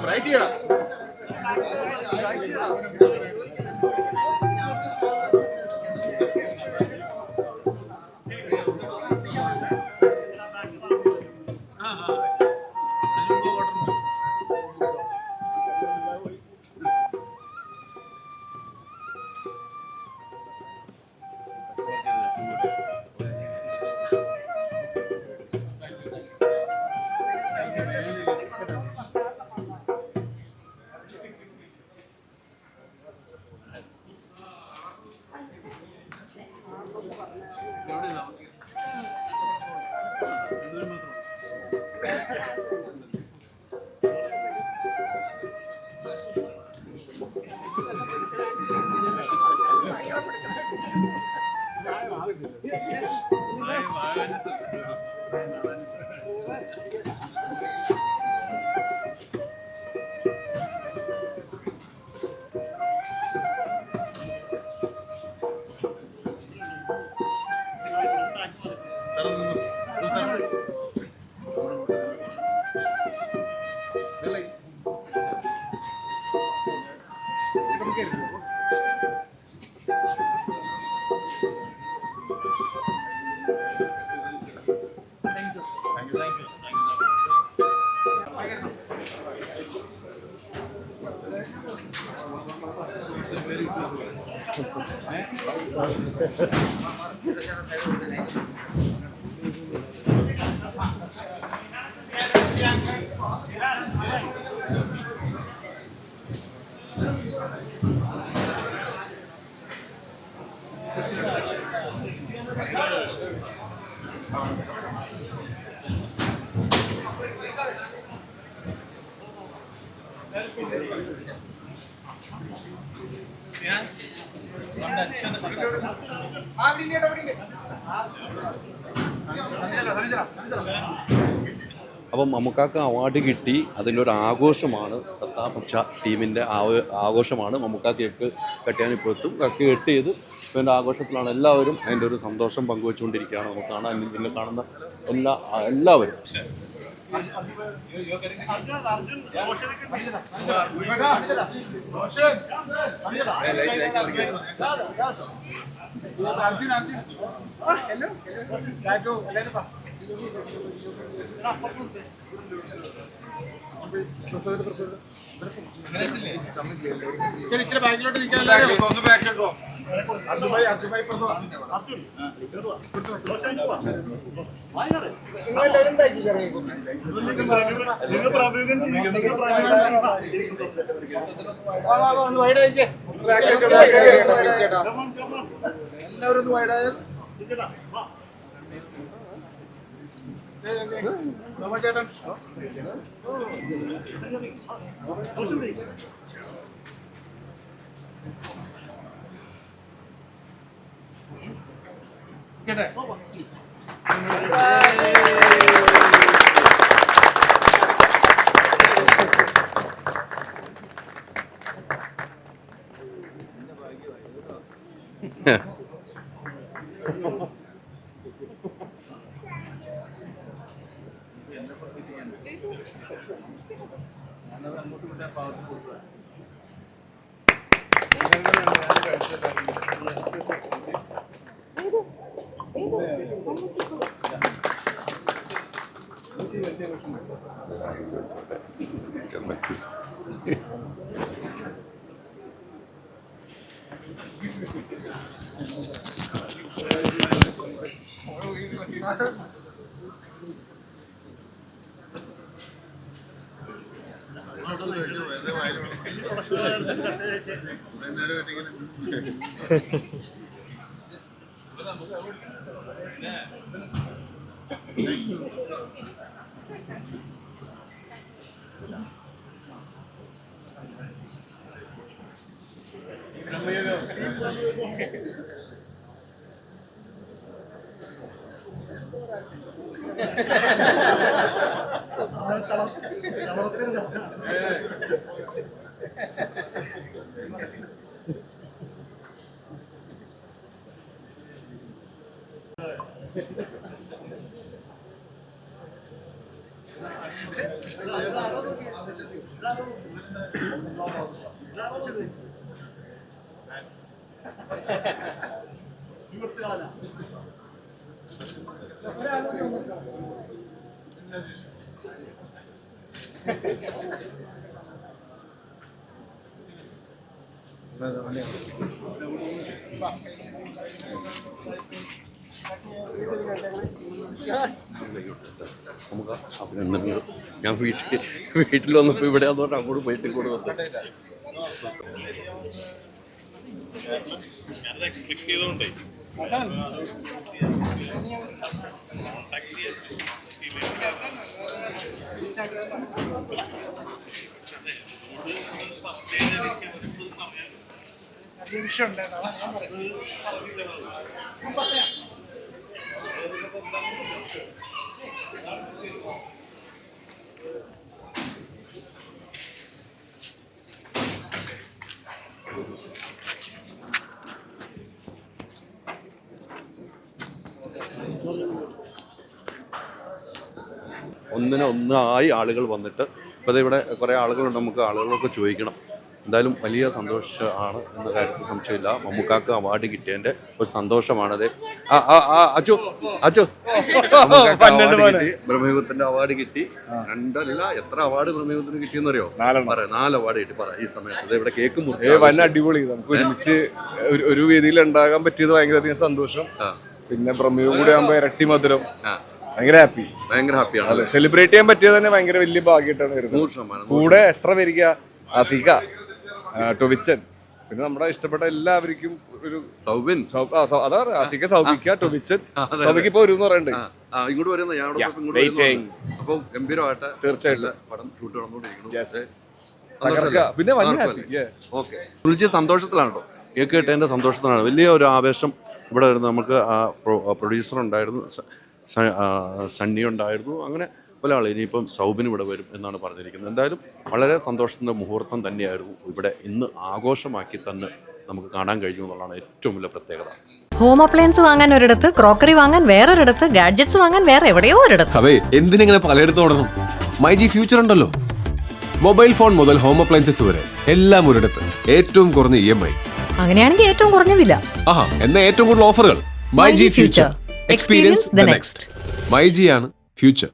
Right here. അപ്പം മമ്മൂക്കാക്ക് award കിട്ടി, അതിൻ്റെ ഒരു ആഘോഷമാണ്. തട്ടാപ്പച്ച ടീമിൻ്റെ ആഘോഷമാണ്. മമ്മൂക്ക കേക്ക് കട്ടിയാനിപ്പോൾ എത്തും. കേക്ക് കട്ട് ചെയ്ത് ഇതിൻ്റെ ആഘോഷത്തിലാണ് എല്ലാവരും. അതിൻ്റെ ഒരു സന്തോഷം പങ്കുവെച്ചുകൊണ്ടിരിക്കുകയാണ്. നമുക്ക് കാണാൻ ഇതിൽ കാണുന്ന എല്ലാവരും. ഇച്ചിരി ബാക്കിലോട്ട് നിൽക്കാൻ എല്ലാവരും ഒന്ന് വൈഡായാൽ ചേട്ടൻ കേട്ടെ നമുക്ക് അഭിനന്ദനങ്ങൾ. ഞാൻ വീട്ടിൽ വന്നപ്പോൾ ഇവിടെ അതുകൊണ്ട് അങ്ങോട്ട് പോയിട്ട് കൂടെ വന്നു. നിമിഷം ഉണ്ടായിരുന്നാണ് ഞാൻ പറയുന്നത്. ഒന്നിനൊന്നായി ആളുകൾ വന്നിട്ട് ഇപ്പോൾ ഇവിടെ കുറേ ആളുകളുണ്ട്. നമുക്ക് ആളുകളൊക്കെ ചോദിക്കണം. എന്തായാലും വലിയ സന്തോഷമാണ് എന്ന കാര്യത്തിൽ സംശയമില്ല. മമ്മൂക്കാക്ക് അവാർഡ് കിട്ടിയതിൻ്റെ ഒരു സന്തോഷമാണത്. അച്ചു കിട്ടി, ബ്രഹ്മയുഗത്തിന്റെ അവാർഡ് കിട്ടി. രണ്ടല്ല, എത്ര അവാർഡ് ബ്രഹ്മയുഗത്തിന് കിട്ടിയെന്നറിയോ? 4 അവാർഡ് കിട്ടി. പറ ഈ സമയത്ത് ഇവിടെ കേക്ക് മുറിച്ച് വൻ അടിപൊളി. നമുക്ക് ഒരുമിച്ച് ഒരു വേദിയിൽ ഉണ്ടാകാൻ പറ്റിയത് ഭയങ്കര സന്തോഷം. പിന്നെ ബ്രഹ്മയുഗം കൂടി ആകുമ്പോൾ ഇരട്ടി മധുരം. ഭയങ്കര ഹാപ്പിയാണ്. അതെ, സെലിബ്രേറ്റ് ചെയ്യാൻ പറ്റിയത് തന്നെ ഭയങ്കര വലിയ ഭാഗ്യമായിട്ടാണ് വരുന്നത്. കൂടെ എത്ര പേരിക്ക, ആസിക, ടൊവിച്ചൻ, പിന്നെ നമ്മുടെ ഇഷ്ടപ്പെട്ട എല്ലാവർക്കും ഒരു സൗബിൻ, അതാ ആസിക, സൗബിക്ക, ടൊവിച്ചൻ. സൗബിക്ക് ഇപ്പൊ ഒരു പറയുന്നുണ്ട് ഇങ്ങോട്ട് വരുന്നത്. അപ്പോൾ ഗംഭീരമായിട്ട് തീർച്ചയായിട്ടും പടം ഷൂട്ട് നടന്നുകൊണ്ടിരിക്കുന്നു. പിന്നെ ഓക്കെ, വിളിച്ച സന്തോഷത്തിലാണോ? കേക്ക് കിട്ടേണ്ട സന്തോഷത്തിലാണ്. വലിയ ഒരു ആവേശം ഇവിടെ വരുന്നത്. നമുക്ക് പ്രൊഡ്യൂസർ ഉണ്ടായിരുന്നു, സണ്ണി ഉണ്ടായിരുന്നു, അങ്ങനെ പല ആൾ. ഇനിയിപ്പം സൗബിൻ ഇവിടെ വരും എന്നാണ് പറഞ്ഞിരിക്കുന്നത്. എന്തായാലും വളരെ സന്തോഷത്തിൻ്റെ മുഹൂർത്തം തന്നെയായിരുന്നു ഇവിടെ. ഇന്ന് ആഘോഷമാക്കി തന്നെ നമുക്ക് കാണാൻ കഴിഞ്ഞു എന്നുള്ളതാണ് ഏറ്റവും വലിയ പ്രത്യേകത. ഹോം അപ്ലയൻസ് വാങ്ങാൻ ഒരിടത്ത്, ക്രോക്കറി വാങ്ങാൻ വേറൊരിടത്ത്, ഗാഡ്ജറ്റ്സ് വാങ്ങാൻ വേറെ എവിടെയോ ഒരിടത്ത്. അതെ, എന്തിനെങ്ങനെ പലയിടത്ത് ഓടണം? മൈജി ഫ്യൂച്ചർ ഉണ്ടല്ലോ. മൊബൈൽ ഫോൺ മുതൽ ഹോം അപ്ലയൻസസ് വരെ എല്ലാം ഒരിടത്ത്. ഏറ്റവും കുറഞ്ഞ EMI. അങ്ങനെയാണെങ്കിൽ ഏറ്റവും കുറഞ്ഞ വില. എന്നാ ഏറ്റവും കൂടുതൽ ഓഫറുകൾ. MyG future. Experience the next. മൈജിയാണ് ഫ്യൂച്ചർ.